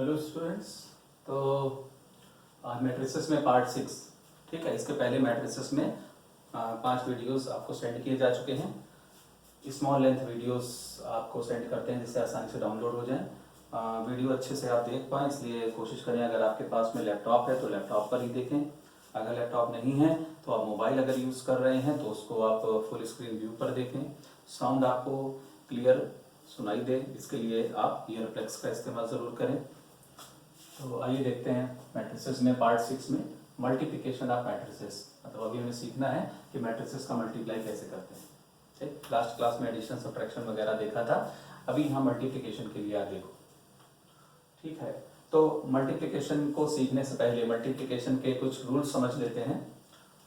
Hello students. तो आज matrices में पार्ट 6, ठीक है। इसके पहले मैट्रिसेस में 5 वीडियोस आपको सेंड किए जा चुके हैं। स्मॉल लेंथ वीडियोस आपको सेंड करते हैं जिससे आसानी से डाउनलोड हो जाएं। वीडियो अच्छे से आप देख पाएँ, इसलिए कोशिश करें अगर आपके पास में लैपटॉप है तो लैपटॉप पर ही देखें। अगर लैपटॉप नहीं है तो आप मोबाइल अगर यूज़ कर रहे हैं तो उसको आप फुल स्क्रीन व्यू पर देखें, साउंड आपको क्लियर सुनाई दे। इसके लिए आप ईयरप्लग्स का इस्तेमाल ज़रूर करें। तो आइए देखते हैं मैट्रिसेस में पार्ट 6 में मल्टीप्लिकेशन ऑफ मैट्रिसेस। मतलब अभी हमें सीखना है कि मैट्रिसेस का मल्टीप्लाई कैसे करते हैं। ठीक, लास्ट क्लास में एडिशन सब्ट्रैक्शन वगैरह देखा था, अभी यहाँ मल्टीप्लिकेशन के लिए आप देखो। ठीक है, तो मल्टीप्लिकेशन को सीखने से पहले मल्टीप्लिकेशन के कुछ रूल्स समझ लेते हैं।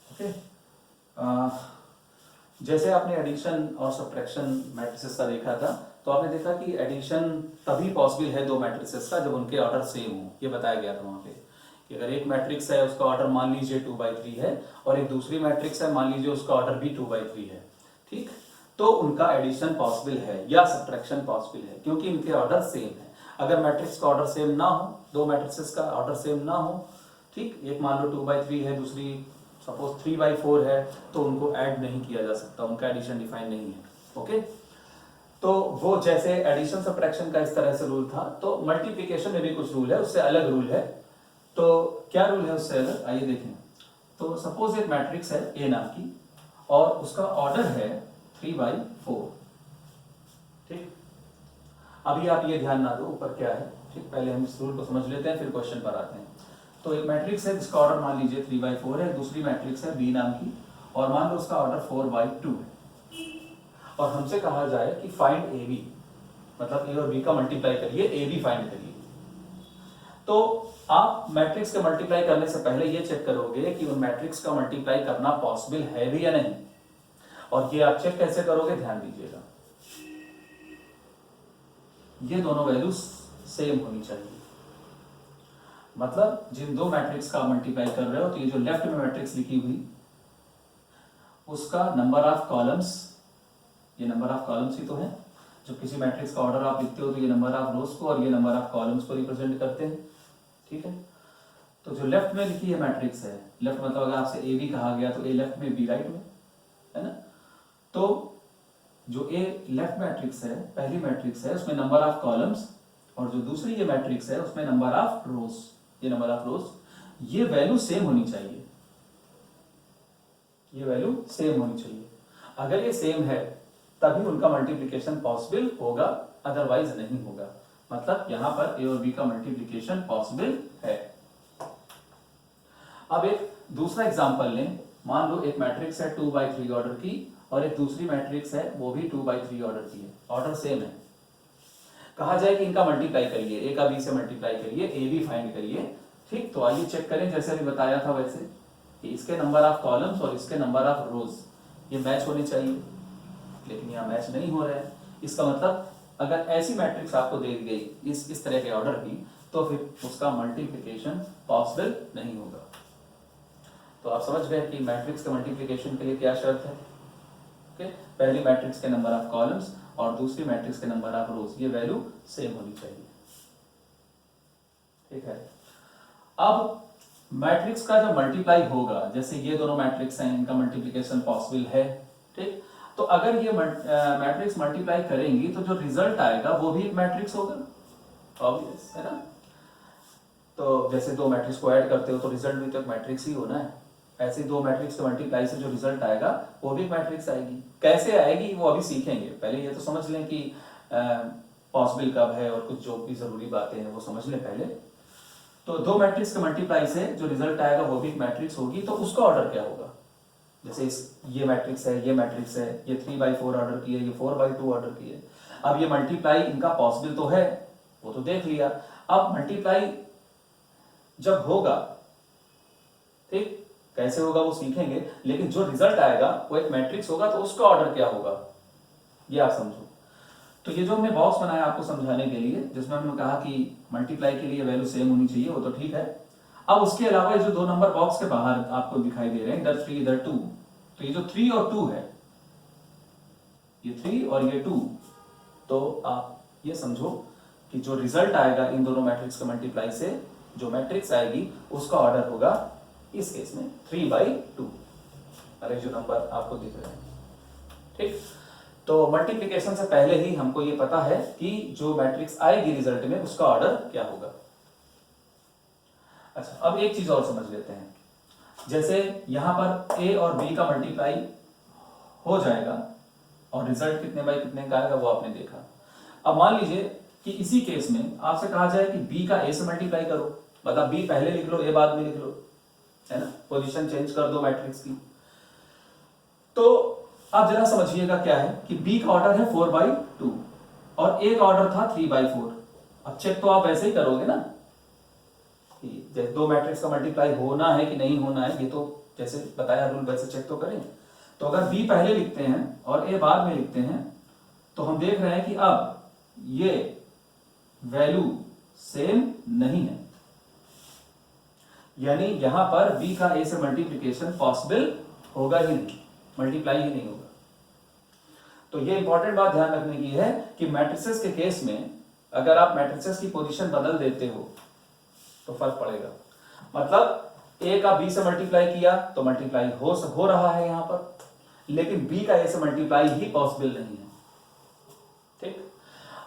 ओके, जैसे आपने एडिशन और सब्ट्रैक्शन मैट्रिसेस का देखा था, तो आपने देखा कि एडिशन तभी पॉसिबल है दो मैट्रिसेस का जब उनके ऑर्डर सेम हो। ये बताया गया था वहाँ पे कि अगर एक मैट्रिक्स है उसका ऑर्डर मान लीजिए 2/3 है और एक दूसरी मैट्रिक्स है मान लीजिए उसका ऑर्डर भी 2/3 है, ठीक, तो उनका एडिशन पॉसिबल है या सब्ट्रैक्शन पॉसिबल है क्योंकि इनके ऑर्डर सेम है। अगर मैट्रिक्स का ऑर्डर सेम ना हो, दो मैट्रिसेस का ऑर्डर सेम ना हो, ठीक, एक मान लो 2/3 है, दूसरी सपोज 3/4 है, तो उनको ऐड नहीं किया जा सकता, उनका एडिशन डिफाइन नहीं है। ओके, तो वो जैसे एडिशन सब्ट्रैक्शन का इस तरह से रूल था, तो मल्टीप्लिकेशन में भी कुछ रूल है, उससे अलग रूल है। तो क्या रूल है उससे अलग, आइए देखें। तो सपोज एक मैट्रिक्स है ए नाम की और उसका ऑर्डर है 3/4। ठीक, अभी आप ये ध्यान ना दो ऊपर क्या है, ठीक, पहले हम इस रूल को समझ लेते हैं फिर क्वेश्चन पर आते हैं। तो एक मैट्रिक्स है जिसका ऑर्डर मान लीजिए 3/4 है, दूसरी मैट्रिक्स है बी नाम की और मान लो उसका ऑर्डर 4/2 है और हमसे कहा जाए कि फाइंड ए बी, मतलब ए और बी का मल्टीप्लाई करिए, ए बी फाइंड करिए। तो आप मैट्रिक्स के मल्टीप्लाई करने से पहले ये चेक करोगे कि उन मैट्रिक्स का मल्टीप्लाई करना पॉसिबल है भी या नहीं। और ये आप चेक कैसे करोगे, ध्यान दीजिएगा, ये दोनों वैल्यूज सेम होनी चाहिए। मतलब जिन दो मैट्रिक्स का मल्टीप्लाई कर रहे हो, तो ये जो लेफ्ट में मैट्रिक्स लिखी हुई उसका नंबर ऑफ कॉलम्स, ये नंबर ऑफ कॉलम्स ही तो है। जब किसी मैट्रिक्स का ऑर्डर आप लिखते हो तो ये नंबर ऑफ रोज को और ये नंबर ऑफ कॉलम्स को रिप्रेजेंट करते हैं। ठीक है, तो जो लेफ्ट में लिखी है मैट्रिक्स है, लेफ्ट मतलब अगर आपसे ए बी कहा गया तो ए लेफ्ट में बी राइट में, है ना। तो जो ए लेफ्ट मैट्रिक्स है, पहली मैट्रिक्स है, उसमें नंबर ऑफ कॉलम्स, और जो दूसरी ये मैट्रिक्स है उसमें नंबर ऑफ रोज, ये नंबर ऑफ रोज, ये वैल्यू सेम होनी चाहिए, ये वैल्यू सेम होनी चाहिए। अगर ये सेम है तभी उनका मल्टीप्लिकेशन पॉसिबल होगा, अदरवाइज नहीं होगा। मतलब यहां पर ए और बी का मल्टीप्लिकेशन पॉसिबल है। अब एक दूसरा एग्जांपल लें। मान लो एक मैट्रिक्स है 2/3 ऑर्डर की और एक दूसरी मैट्रिक्स है वो भी 2/3 ऑर्डर की है, ऑर्डर सेम है। कहा जाए कि इनका मल्टीप्लाई करिए, ए का बी से मल्टीप्लाई करिए, ए बी फाइंड करिए। ठीक, तो आइए चेक करें जैसे अभी बताया था वैसे कि इसके नंबर ऑफ कॉलम्स और इसके नंबर ऑफ रोज ये मैच होने चाहिए, लेकिन यहाँ मैच नहीं हो रहा है। इसका मतलब अगर ऐसी मैट्रिक्स आपको दे दी गई इस तरह के ऑर्डर की, तो फिर उसका मल्टीप्लिकेशन पॉसिबल नहीं होगा। तो आप समझ गए कि मैट्रिक्स के मल्टीप्लिकेशन के लिए क्या शर्त है। ओके, पहली मैट्रिक्स के नंबर ऑफ कॉलम्स और दूसरी मैट्रिक्स के नंबर ऑफ रोज, ये वैल्यू सेम होनी चाहिए। ठीक है, अब मैट्रिक्स का जब मल्टीप्लाई होगा, जैसे ये दोनों मैट्रिक्स हैं, इनका मल्टीप्लिकेशन पॉसिबल है। ठीक, तो अगर ये मैट्रिक्स मल्टीप्लाई करेंगी तो जो रिजल्ट आएगा वो भी एक मैट्रिक्स होगा, ऑब्वियस है ना। तो जैसे दो मैट्रिक्स को ऐड करते हो तो रिजल्ट भी तो एक मैट्रिक्स ही होना है। ऐसे दो मैट्रिक्स के मल्टीप्लाई से जो रिजल्ट आएगा वो भी एक मैट्रिक्स आएगी। कैसे आएगी वो अभी सीखेंगे, पहले ये तो समझ लें कि पॉसिबल कब है और कुछ जो भी जरूरी बातें हैं वो समझ लें पहले। तो दो मैट्रिक्स के मल्टीप्लाई से जो रिजल्ट आएगा वो भी एक मैट्रिक्स होगी, तो उसका ऑर्डर क्या होगा। जैसे ये मैट्रिक्स है, ये मैट्रिक्स है, ये 3/4 ऑर्डर की है, ये 4/2 ऑर्डर की है। अब ये मल्टीप्लाई इनका पॉसिबल तो है, वो तो देख लिया। अब मल्टीप्लाई जब होगा, ठीक, कैसे होगा वो सीखेंगे, लेकिन जो रिजल्ट आएगा वो एक मैट्रिक्स होगा, तो उसका ऑर्डर क्या होगा ये आप समझो। तो ये जो हमने बॉक्स बनाया आपको समझाने के लिए, जिसमें हमने कहा कि मल्टीप्लाई के लिए वैल्यू सेम होनी चाहिए, वो तो ठीक है। अब उसके अलावा ये जो दो नंबर बॉक्स के बाहर आपको दिखाई दे रहे हैं, इधर 3 इधर 2, तो ये जो 3 और 2 है, ये 3 और ये 2, तो आप ये समझो कि जो रिजल्ट आएगा इन दोनों मैट्रिक्स का मल्टीप्लाई से, जो मैट्रिक्स आएगी उसका ऑर्डर होगा इस केस में 3/2, अरे जो नंबर आपको दिख रहे हैं। ठीक, तो मल्टीप्लिकेशन से पहले ही हमको ये पता है कि जो मैट्रिक्स आएगी रिजल्ट में उसका ऑर्डर क्या होगा। अच्छा, अब एक चीज और समझ लेते हैं। जैसे यहां पर ए और बी का मल्टीप्लाई हो जाएगा और रिजल्ट कितने बाई कितने का आएगा वो आपने देखा। अब मान लीजिए कि इसी केस में आपसे कहा जाए कि बी का ए से मल्टीप्लाई करो, मतलब बी पहले लिख लो, ए बाद में लिख लो, है ना, पोजीशन चेंज कर दो मैट्रिक्स की। तो आप जरा समझिएगा क्या है कि बी का ऑर्डर है 4/2 और ए का ऑर्डर था 3/4। अब चेक तो आप ऐसे ही करोगे ना, जैसे दो मैट्रिक्स का मल्टीप्लाई होना है कि नहीं होना है, ये तो जैसे बताया रूल वैसे चेक तो करें। तो अगर बी पहले लिखते हैं और ए बाद में लिखते हैं तो हम देख रहे हैं कि अब ये वैल्यू सेम नहीं है, यानी यहां पर बी का ए से मल्टीप्लिकेशन पॉसिबल होगा ही नहीं, मल्टीप्लाई ही नहीं होगा। तो ये इंपॉर्टेंट बात ध्यान रखने की है कि मैट्रिसेस के केस में अगर आप मैट्रिसेस की पोजीशन बदल देते हो तो फर्क पड़ेगा। मतलब ए का बी से मल्टीप्लाई किया तो मल्टीप्लाई हो रहा है यहां पर, लेकिन बी का ए से मल्टीप्लाई ही पॉसिबल नहीं है। ठीक,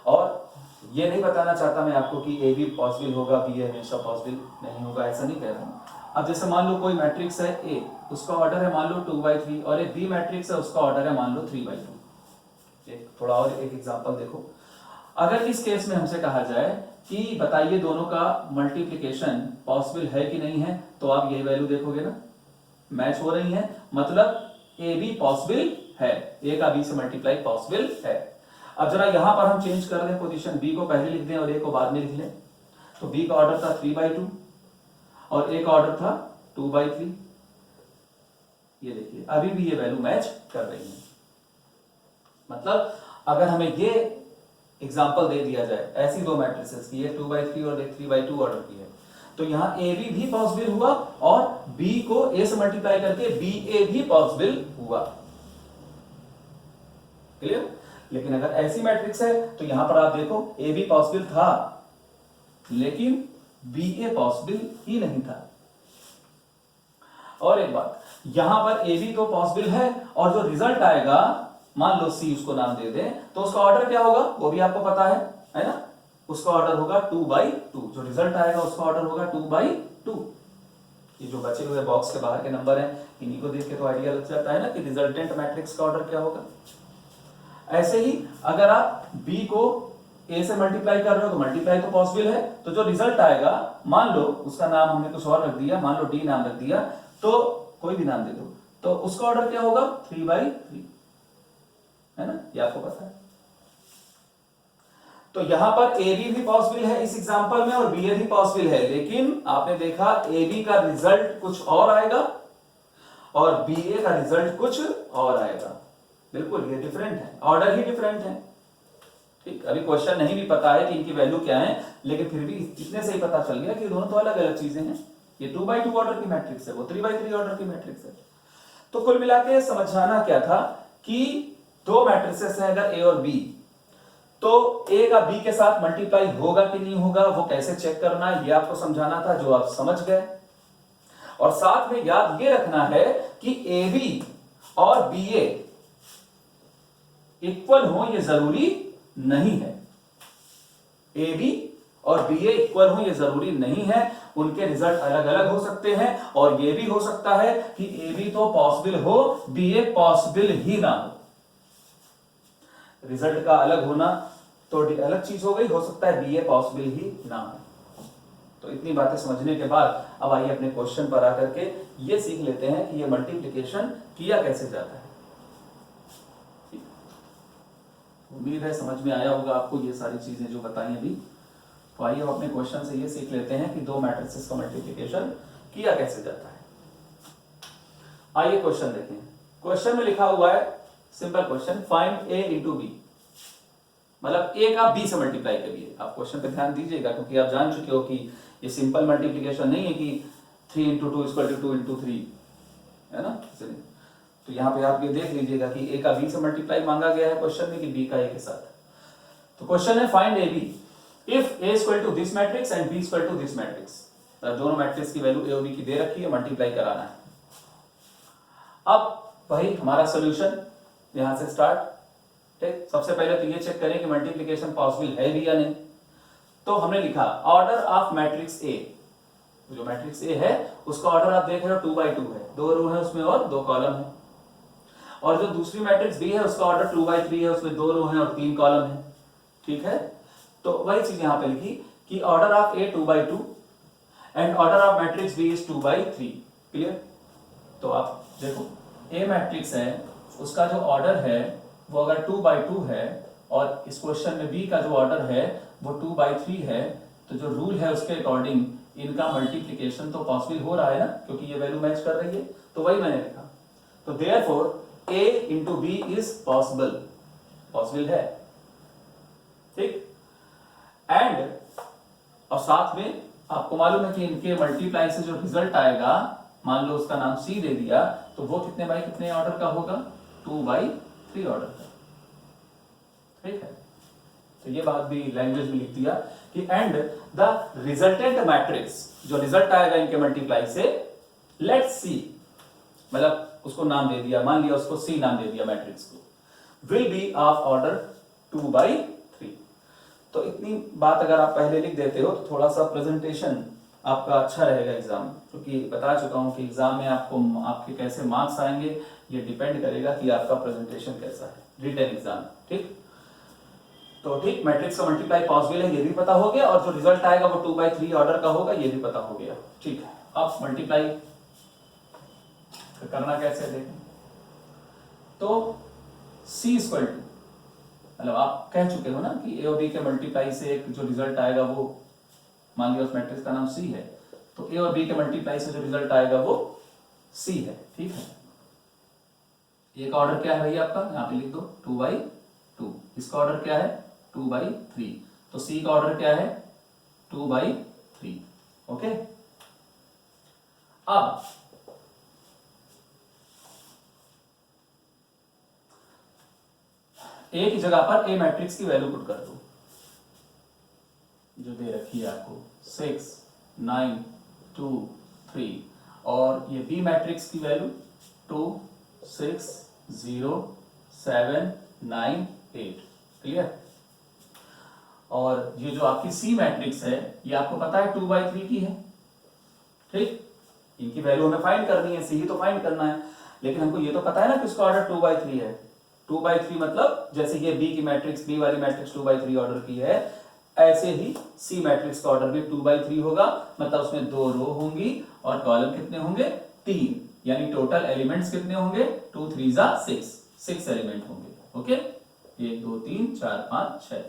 और ये नहीं बताना चाहता मैं आपको कि ए भी पॉसिबल होगा, बी हमेशा पॉसिबल नहीं होगा, ऐसा नहीं कह रहा हूं। अब जैसे मान लो कोई मैट्रिक्स है ए, उसका ऑर्डर है मान लो 2/3 और एक बी मैट्रिक्स है उसका ऑर्डर है मान लो 3/2। एक थोड़ा और एक एग्जांपल देखो। अगर इस केस में हमसे कहा जाए कि बताइए दोनों का मल्टीप्लिकेशन पॉसिबल है कि नहीं है, तो आप यही वैल्यू देखोगे ना, मैच हो रही है, मतलब ए बी पॉसिबल है, ए का बी से मल्टीप्लाई पॉसिबल है। अब जरा यहां पर हम चेंज कर दें पोजीशन, बी को पहले लिख दें और ए को बाद में लिख लें। तो बी का ऑर्डर था 3/2 और ए का ऑर्डर था 2/3। ये देखिए अभी भी ये वैल्यू मैच कर रही है। मतलब अगर हमें ये एग्जांपल दे दिया जाए ऐसी दो मैट्रिसेस की, ये 2/3 और एक 3/2 ऑर्डर की है, तो यहां ए बी भी पॉसिबल हुआ और बी को ए से मल्टीप्लाई करके बी ए भी पॉसिबल हुआ। क्लियर? लेकिन अगर ऐसी मैट्रिक्स है तो यहां पर आप देखो ए बी पॉसिबल था लेकिन बी ए पॉसिबल ही नहीं था। और एक बात, यहां पर ए बी तो पॉसिबल है और जो रिजल्ट आएगा मान लो सी उसको नाम दे दें, तो उसका ऑर्डर क्या होगा वो भी आपको पता है ना, उसका ऑर्डर होगा 2/2। जो रिजल्ट आएगा उसका ऑर्डर होगा 2/2। ये जो बचे हुए बॉक्स के बाहर के नंबर हैं इन्हीं को देख के तो आइडिया लग जाता है ना कि रिजल्टेंट मैट्रिक्स का ऑर्डर क्या होगा। ऐसे ही अगर आप बी को ए से मल्टीप्लाई कर रहे हो तो मल्टीप्लाई तो पॉसिबल है, तो जो रिजल्ट आएगा मान लो उसका नाम हमने कुछ और रख दिया, मान लो डी नाम रख दिया, तो कोई भी नाम दे दो, तो उसका ऑर्डर क्या होगा 3/3, है ना, ये आपको पता है। तो यहां पर ए बी भी पॉसिबल है इस एग्जांपल में और बी ए भी पॉसिबल है, लेकिन आपने देखा ए बी का रिजल्ट कुछ और आएगा और बी ए का रिजल्ट कुछ और आएगा। बिल्कुल ये डिफरेंट है, ऑर्डर ही डिफरेंट है। ठीक, अभी क्वेश्चन नहीं भी पता है कि इनकी वैल्यू क्या है, लेकिन फिर भी इतने से ही पता चल गया कि दोनों तो अलग अलग चीजें हैं। ये 2/2 ऑर्डर की मैट्रिक्स है, वो 3/3 ऑर्डर की मैट्रिक्स है। तो कुल मिला के समझाना क्या था कि दो मैट्रिसेस हैं अगर ए और बी, तो ए का बी के साथ मल्टीप्लाई होगा कि नहीं होगा वो कैसे चेक करना है ये आपको समझाना था, जो आप समझ गए। और साथ में याद ये रखना है कि ए बी और बी ए इक्वल हो ये जरूरी नहीं है, ए बी और बी ए इक्वल हो ये जरूरी नहीं है, उनके रिजल्ट अलग अलग हो सकते हैं और ये भी हो सकता है कि ए बी तो पॉसिबल हो बी ए पॉसिबल ही ना हो। रिजल्ट का अलग होना तो अलग चीज हो गई, हो सकता है बी ए पॉसिबल ही ना हो। तो इतनी बातें समझने के बाद अब आइए अपने क्वेश्चन पर आकर के ये सीख लेते हैं कि ये मल्टीप्लिकेशन किया कैसे जाता है। उम्मीद है समझ में आया होगा आपको ये सारी चीजें जो बताई अभी। तो आइए अब अपने क्वेश्चन से ये सीख लेते हैं कि दो मैट्रिसेस का मल्टीप्लिकेशन किया कैसे जाता है। आइए क्वेश्चन देखें। क्वेश्चन में लिखा हुआ है सिंपल क्वेश्चन, फाइंड ए इंटू बी, मतलब ए का बी से मल्टीप्लाई करिए। आप क्वेश्चन पे ध्यान दीजिएगा क्योंकि आप जान चुके हो कि ये सिंपल मल्टीप्लिकेशन नहीं है कि 3 × 2 = 2 × 3, है ना। तो यहाँ पे आप ये देख लीजिएगा कि ए का बी से मल्टीप्लाई मांगा गया है क्वेश्चन में कि बी का ए के साथ। तो क्वेश्चन है find A B. If A equal to this matrix and B equal to this matrix, दोनों मैट्रिक्स की वैल्यू ए और बी की दे रखी है, मल्टीप्लाई कराना है। अब वही हमारा सॉल्यूशन यहां से स्टार्ट। ठीक, सबसे पहले तो ये चेक करें कि मल्टीप्लिकेशन पॉसिबल है भी या नहीं। तो हमने लिखा ऑर्डर ऑफ मैट्रिक्स ए, जो मैट्रिक्स ए है उसका ऑर्डर आप देख रहे हो 2 by 2 है, 2 रो है उसमें और 2 कॉलम है। और जो दूसरी मैट्रिक्स बी है उसका ऑर्डर 2 by 3 है, उसमें 2 रो है और 3 कॉलम है। ठीक है, तो वही चीज यहां पे लिखी कि order of A 2 by 2 and order of matrix B is 2 by 3। Clear? तो आप देखो ए मैट्रिक्स है उसका जो ऑर्डर है वो अगर 2 by 2 है और इस क्वेश्चन में बी का जो ऑर्डर है वो 2 by 3 है, तो जो रूल है उसके अकॉर्डिंग इनका मल्टीप्लिकेशन तो पॉसिबल हो रहा है ना, क्योंकि ये वैल्यू मैच कर रही है। तो वही मैंने लिखा, तो therefore A into B is possible, possible है। ठीक, एंड और साथ में आपको मालूम है कि इनके मल्टीप्लाई से जो रिजल्ट आएगा, मान लो उसका नाम सी दे दिया, तो वो कितने बाई कितने ऑर्डर का होगा, 2 by 3 ऑर्डर का। ठीक है, तो ये बात भी लैंग्वेज में लिख दिया कि एंड द रिजल्टेंट मैट्रिक्स, जो रिजल्ट आएगा इनके मल्टीप्लाई से, लेट सी, मतलब उसको नाम दे दिया, मान लिया उसको सी नाम दे दिया मैट्रिक्स को, will be of order 2 by 3। तो इतनी बात अगर आप पहले लिख देते हो तो थोड़ा सा प्रेजेंटेशन आपका अच्छा रहेगा एग्जाम, क्योंकि बता चुका हूं कि एग्जाम में आपको आपके कैसे मार्क्स आएंगे ये डिपेंड करेगा कि आपका प्रेजेंटेशन कैसा है, रिटन एग्जाम। ठीक, तो ठीक, मैट्रिक्स का मल्टीप्लाई पॉसिबल है ये भी पता हो गया, और जो रिजल्ट आएगा वो 2 by 3 ऑर्डर का होगा ये भी पता हो गया। ठीक है, अब मल्टीप्लाई करना कैसे देखें। तो C इक्वल टू, मतलब आप कह चुके हो ना कि ए और बी के मल्टीप्लाई से एक जो रिजल्ट आएगा वो, मान लिया उस मैट्रिक्स का नाम C है, तो ए और बी के मल्टीप्लाई से जो रिजल्ट आएगा वो C है। ठीक है, ए का ऑर्डर क्या है भैया आपका, यहाँ पे लिख दो 2 by 2, इसका ऑर्डर क्या है 2 by 3, तो C का ऑर्डर क्या है 2 by 3। ओके, अब ए की जगह पर ए मैट्रिक्स की वैल्यू पुट कर दो, जो दे रखी है आपको 6 9 2 3, और ये बी मैट्रिक्स की वैल्यू 2 6 0 7 9 8। क्लियर? और ये जो आपकी सी मैट्रिक्स है ये आपको पता है 2 by 3 की है। ठीक, इनकी वैल्यू हमें फाइंड करनी है, सी ही तो फाइंड करना है, लेकिन हमको ये तो पता है ना कि उसका ऑर्डर 2 by 3 है। 2 by 3 मतलब जैसे ये बी की मैट्रिक्स, बी वाली मैट्रिक्स 2 by 3 ऑर्डर की है, ऐसे ही सी मैट्रिक्स का ऑर्डर भी 2 by 3 होगा, मतलब उसमें 2 रो होंगी और कॉलम कितने होंगे 3, यानी टोटल एलिमेंट्स कितने होंगे 2 3 जा 6 एलिमेंट होंगे। ओके, 1 2 3 4 5 6।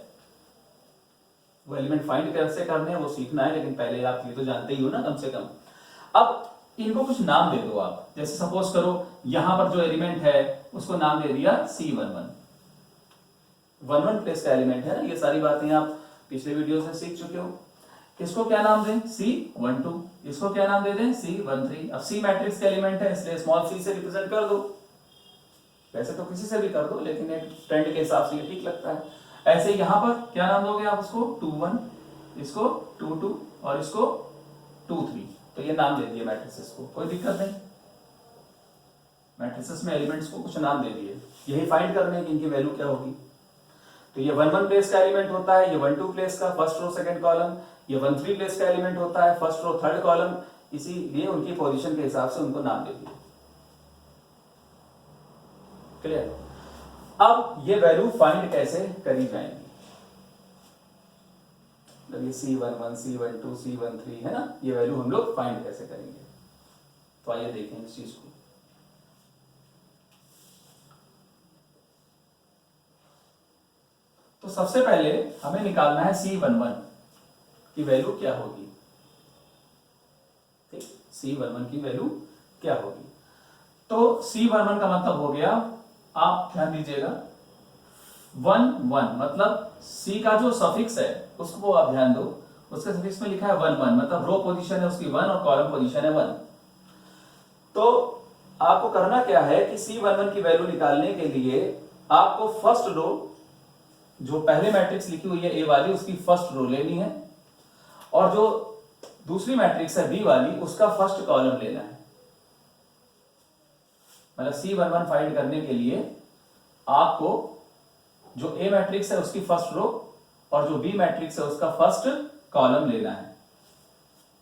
वो एलिमेंट फाइंड कैसे करने हैं वो सीखना है, लेकिन पहले आप ये तो जानते ही हो ना कम से कम। अब इनको कुछ नाम दे दो आप, जैसे सपोज करो यहां पर जो एलिमेंट है उसको नाम दे दिया C11, 11 प्लेस का एलिमेंट है ना, ये सारी बातें आप पिछले वीडियो से सीख चुके हो। इसको क्या नाम दें C12, इसको क्या नाम दे दें C13। अब C मैट्रिक्स का एलिमेंट है इसलिए स्मॉल c से रिप्रेजेंट कर दो, वैसे तो किसी से भी कर दो लेकिन एक ट्रेंड के हिसाब से ये ठीक लगता है। ऐसे यहां पर क्या नाम दोगे आप उसको 21, इसको 22 और इसको 23, तो ये नाम दे दिए मैट्रिसेस को, कोई दिक्कत नहीं। मैट्रिसेस में एलिमेंट्स को कुछ नाम दे दिए, यही फाइंड करने की इनकी वैल्यू क्या होगी। तो ये 1 प्लेस का एलिमेंट होता है, ये 1 2 प्लेस का फर्स्ट रो सेकंड कॉलम, ये 1 3 प्लेस का एलिमेंट होता है फर्स्ट रो थर्ड कॉलम, इसीलिए उनकी पोजीशन के हिसाब से उनको नाम दे दिए। क्लियर? अब ये वैल्यू फाइंड कैसे करी जाएंगी, ये C11 C12 C13 है ना, ये वैल्यू हम लोग फाइंड कैसे करेंगे, तो आइए देखें इस चीज को। तो सबसे पहले हमें निकालना है C11 की वैल्यू क्या होगी। ठीक, C11 की वैल्यू क्या होगी। तो C11 का मतलब हो गया, आप ध्यान दीजिएगा 1 1, मतलब C का जो सफिक्स है उसको आप ध्यान दो, उसके सफिक्स में लिखा है 1 1, मतलब रो पोजीशन है उसकी 1 और कॉलम पोजीशन है 1। तो आपको करना क्या है कि C11 की वैल्यू निकालने के लिए आपको फर्स्ट रो जो पहले मैट्रिक्स लिखी हुई है ए वाली उसकी फर्स्ट रो लेनी है, और जो दूसरी मैट्रिक्स है बी वाली उसका फर्स्ट कॉलम लेना है। मतलब C11 फाइंड करने के लिए आपको जो ए मैट्रिक्स है उसकी फर्स्ट रो और जो बी मैट्रिक्स है उसका फर्स्ट कॉलम लेना है।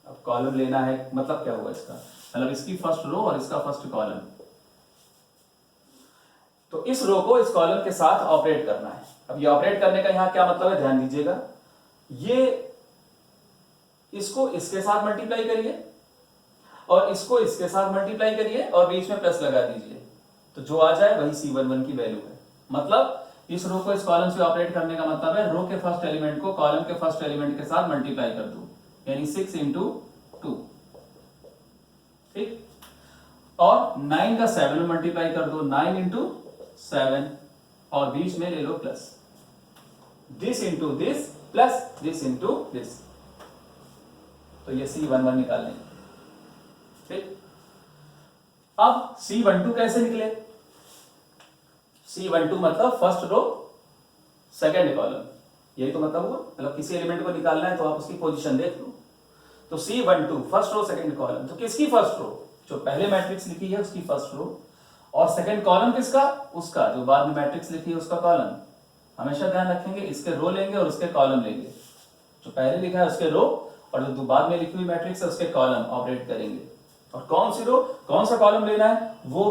अब कॉलम लेना है मतलब क्या हुआ इसका, मतलब इसकी फर्स्ट रो और इसका फर्स्ट कॉलम। तो इस रो को इस कॉलम के साथ ऑपरेट करना है। अब ये ऑपरेट करने का यहां क्या मतलब है, ध्यान दीजिएगा। ये इसको इसके साथ मल्टीप्लाई करिए और इसको इसके साथ मल्टीप्लाई करिए और बीच में प्लस लगा दीजिए, तो जो आ जाए वही C11 की वैल्यू है। मतलब इस रो को इस कॉलम से ऑपरेट करने का मतलब है रो के फर्स्ट एलिमेंट को कॉलम के फर्स्ट एलिमेंट के साथ मल्टीप्लाई कर दो, यानी 6 इंटू 2, ठीक। और 9 का 7 में मल्टीप्लाई कर दो, 9 इंटू 7, और बीच में ले लो plus, this into this plus this into this, तो ये C11 निकाल लेंगे, ठीक। अब C12 कैसे निकले, C12 मतलब फर्स्ट रो सेकंड कॉलम, यही तो मतलब हुआ। मतलब किसी एलिमेंट को निकालना है तो आप उसकी पोजीशन देख लो। तो C12 first row second column, तो किसकी फर्स्ट रो, जो पहले मैट्रिक्स लिखी है उसकी फर्स्ट रो, और सेकंड कॉलम किसका, उसका जो बाद में मैट्रिक्स लिखी है उसका कॉलम। हमेशा ध्यान रखेंगे इसके रो लेंगे और उसके कॉलम लेंगे, जो पहले लिखा है उसके रो और जो बाद में लिखी हुई मैट्रिक्स है उसके कॉलम ऑपरेट करेंगे। और कौन सी रो कौन सा कॉलम लेना है वो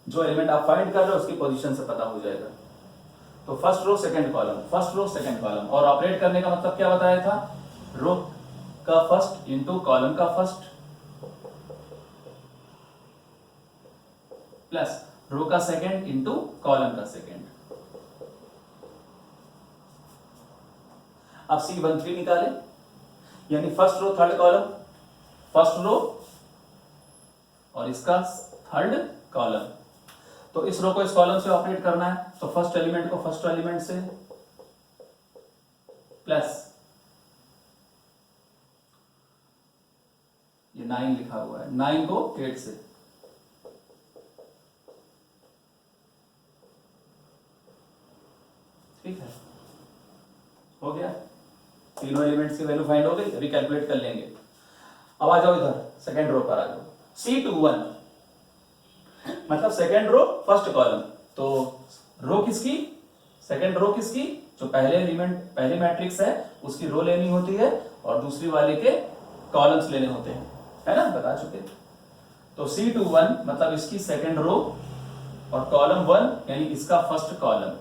जो एलिमेंट आप फाइंड कर रहे हो उसकी पोजीशन से पता हो जाएगा। तो first row second column, first row second column, और ऑपरेट करने का मतलब क्या बताया था, रो का फर्स्ट इंटू कॉलम का फर्स्ट प्लस रो का सेकंड इंटू कॉलम का सेकंड। अब C13 निकाले, यानी first row third column, first row और इसका थर्ड कॉलम। तो इस रो को इस कॉलम से ऑपरेट करना है, तो फर्स्ट एलिमेंट को फर्स्ट एलिमेंट से प्लस, ये 9 लिखा हुआ है, 9 को 8 से, ठीक है, हो गया। तीनों एलिमेंट्स की वैल्यू फाइंड हो गई। अभी कैलकुलेट कर लेंगे। अब आ जाओ इधर सेकंड रो पर आ जाओ। C21 मतलब सेकंड रो फर्स्ट कॉलम, तो रो किसकी, सेकंड रो किसकी, जो पहले एलिमेंट पहले मैट्रिक्स है उसकी रो लेनी होती है और दूसरी वाले के कॉलम्स लेने होते हैं, है ना, बता चुके। तो C21 मतलब इसकी सेकंड रो और कॉलम 1 यानी इसका फर्स्ट कॉलम।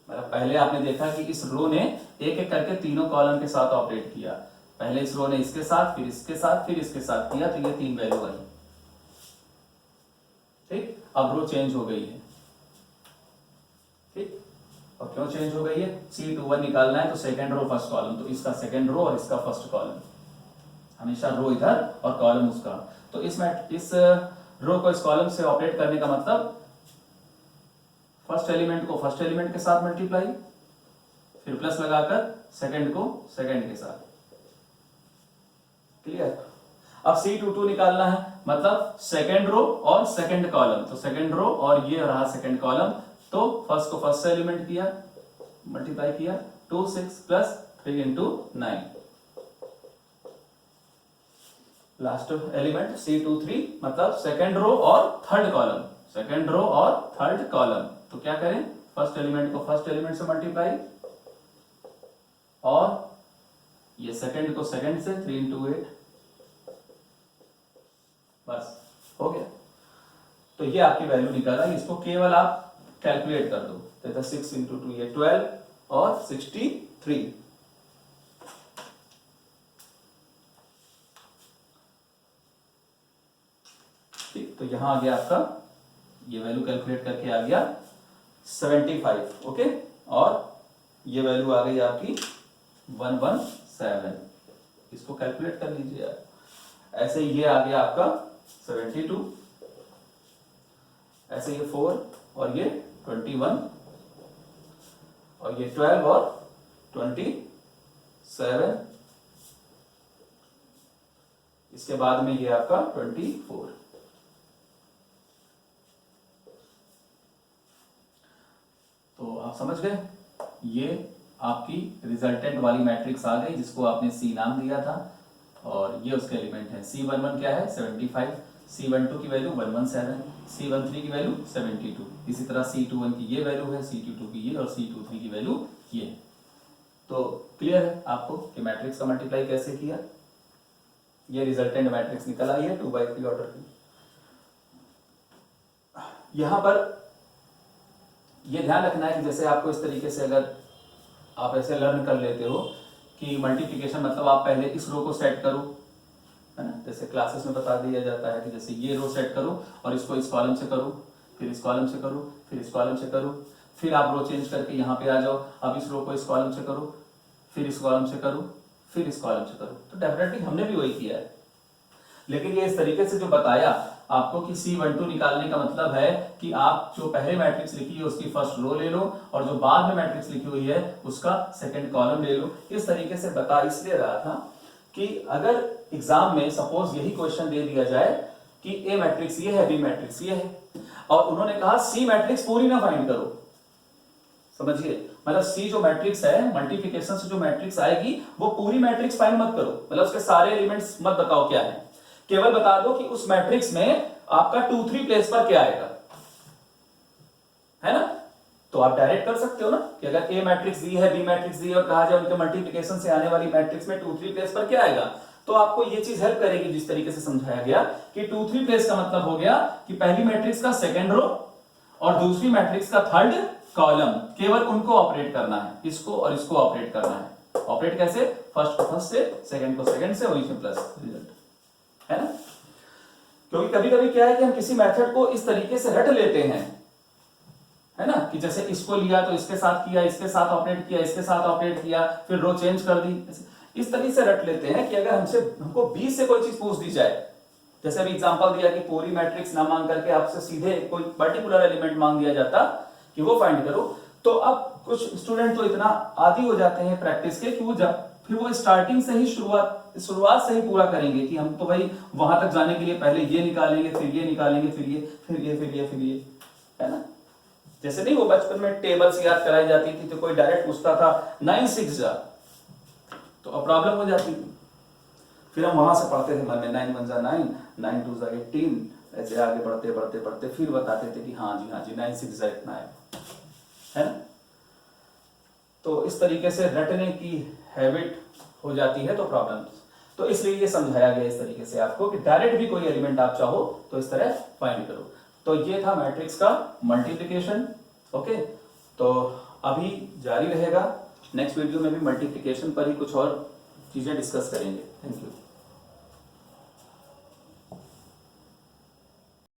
मतलब पहले आपने देखा कि इस रो ने एक एक करके तीनों कॉलम के साथ ऑपरेट किया। पहले इस रो ने इसके साथ, फिर इसके साथ, फिर इसके साथ किया, तो ये 3 वैल्यू आई, ठीक। अब रो चेंज हो गई है, ठीक। और क्यों चेंज हो गई है, C21 निकालना है तो सेकंड रो फर्स्ट कॉलम, तो इसका सेकंड रो और इसका फर्स्ट कॉलम, हमेशा रो इधर और कॉलम उसका। तो इस रो को इस कॉलम से ऑपरेट करने का मतलब फर्स्ट एलिमेंट को फर्स्ट एलिमेंट के साथ मल्टीप्लाई, फिर प्लस लगाकर सेकंड को सेकंड के साथ, क्लियर। अब C22 निकालना है, मतलब सेकंड रो और सेकंड कॉलम, तो सेकंड रो और ये रहा सेकंड कॉलम, तो फर्स्ट को फर्स्ट से एलिमेंट किया, मल्टीप्लाई किया, 2 6 plus 3 into 9, last element C23 मतलब सेकंड रो और थर्ड कॉलम, सेकंड रो और थर्ड कॉलम। तो क्या करें, फर्स्ट एलिमेंट को फर्स्ट एलिमेंट से मल्टीप्लाई और ये सेकंड को सेकंड से, 3 इंटू 8, बस हो गया। तो ये आपकी वैल्यू निकाला, इसको केवल आप कैलकुलेट कर दो, तो 6 इंटू 2 ये 12 और 63, ठीक। तो यहां आ गया आपका, ये वैल्यू कैलकुलेट करके आ गया 75, ओके। और ये वैल्यू आ गई आपकी 117, इसको कैलकुलेट कर लीजिए यार। ऐसे ये आ गया आपका 72, ऐसे ये 4 और ये 21 और ये 12 और 27, इसके बाद में ये आपका 24। आप समझ गए? ये आपकी रिजल्टेंट वाली मैट्रिक्स आ गई जिसको आपने सी नाम दिया था, और ये उसके एलिमेंट है। C11 क्या है 75, C12 की वैल्यू 117, C13 की वैल्यू 72, इसी तरह C21 की ये वैल्यू है, C22 की ये, और C23 की वैल्यू ये। तो क्लियर है आपको कि मैट्रिक्स का मल्टीप्लाई कैसे किया? ये रिजल्टेंट मैट्रिक्स निकल आई है 2/3 ऑर्डर की। यहां पर ये ध्यान रखना है कि जैसे आपको इस तरीके से अगर आप ऐसे लर्न कर लेते हो कि मल्टीप्लिकेशन मतलब आप पहले इस रो को सेट करो, है ना, जैसे क्लासेस में बता दिया जाता है कि जैसे ये रो सेट करो और इसको इस कॉलम से करो, फिर इस कॉलम से करो, फिर इस कॉलम से करो, फिर आप रो चेंज करके यहाँ पे आ जाओ, अब इस रो को इस कॉलम से करो, फिर इस कॉलम से करो, फिर इस कॉलम से करो। तो डेफिनेटली हमने भी वही किया है, लेकिन ये इस तरीके से जो बताया आपको कि C12 निकालने का मतलब है कि आप जो पहले मैट्रिक्स लिखी है उसकी फर्स्ट रो ले लो, और जो बाद में मैट्रिक्स लिखी हुई है उसका सेकंड कॉलम ले लो। इस तरीके से बता इसलिए रहा था कि अगर एग्जाम में सपोज यही क्वेश्चन दे दिया जाए कि ए मैट्रिक्स ये है, बी मैट्रिक्स ये है, और उन्होंने कहा सी मैट्रिक्स पूरी ना फाइंड करो, समझिए, मतलब सी जो मैट्रिक्स है मल्टीप्लिकेशन से जो मैट्रिक्स आएगी वो पूरी मैट्रिक्स फाइंड मत करो, मतलब उसके सारे एलिमेंट्स मत बताओ क्या है, केवल बता दो कि उस मैट्रिक्स में आपका 2-3 प्लेस पर क्या आएगा, है ना। तो आप डायरेक्ट कर सकते हो ना कि अगर ए मैट्रिक्स दी है, बी मैट्रिक्स दी है, और कहा जाए उनके मल्टीप्लिकेशन से आने वाली मैट्रिक्स में 2-3 प्लेस पर क्या आएगा, तो आपको ये चीज हेल्प करेगी जिस तरीके से समझाया गया कि 2-3 प्लेस का मतलब हो गया कि पहली मैट्रिक्स का सेकंड रो और दूसरी मैट्रिक्स का थर्ड कॉलम, केवल उनको ऑपरेट करना है, इसको और इसको ऑपरेट करना है। ऑपरेट कैसे? फर्स्ट को फर्स्ट से, सेकंड को सेकंड से, और इसमें प्लस रिजल्ट, है ना। क्योंकि कभी कभी क्या है कि हम किसी मेथड को इस तरीके से रट लेते हैं, है ना, कि जैसे इसको लिया तो इसके साथ किया, इसके साथ ऑपरेट किया, इसके साथ ऑपरेट किया, फिर रो चेंज कर दी, इस तरीके से रट लेते हैं कि अगर हमको 20 से कोई चीज पूछ दी जाए, जैसे अभी एग्जांपल दिया कि पूरी मैट्रिक्स ना मांग करके आपसे सीधे कोई पर्टिकुलर एलिमेंट मांग दिया जाता कि वो फाइंड करो, तो अब कुछ स्टूडेंट तो इतना आदी हो जाते हैं प्रैक्टिस के कि फिर वो स्टार्टिंग से ही शुरुआत से ही पूरा करेंगे कि हम तो भाई वहां तक जाने के लिए पहले ये निकालेंगे, फिर ये निकालेंगे, फिर ये, फिर ये, फिर ये, फिर ये, है ना। जैसे नहीं वो बचपन में टेबल्स याद कराई जाती थी तो कोई डायरेक्ट पूछता था 9 6 जा, तो अब प्रॉब्लम हो जाती थी, फिर हम वहां से पढ़ते थे मन में 9 1 जा 9, 9 2 जा 18, ऐसे आगे बढ़ते बढ़ते बढ़ते फिर बताते थे कि हाँ जी 9 6 जा इतना है ना। तो इस तरीके से रटने की हैबिट हो जाती है तो प्रॉब्लम, तो इसलिए ये समझाया गया इस तरीके से आपको कि डायरेक्ट भी कोई एलिमेंट आप चाहो तो इस तरह फाइंड करो। तो ये था मैट्रिक्स का मल्टीप्लिकेशन। ओके, तो अभी जारी रहेगा, नेक्स्ट वीडियो में भी मल्टीप्लिकेशन पर ही कुछ और चीजें डिस्कस करेंगे। Thank you.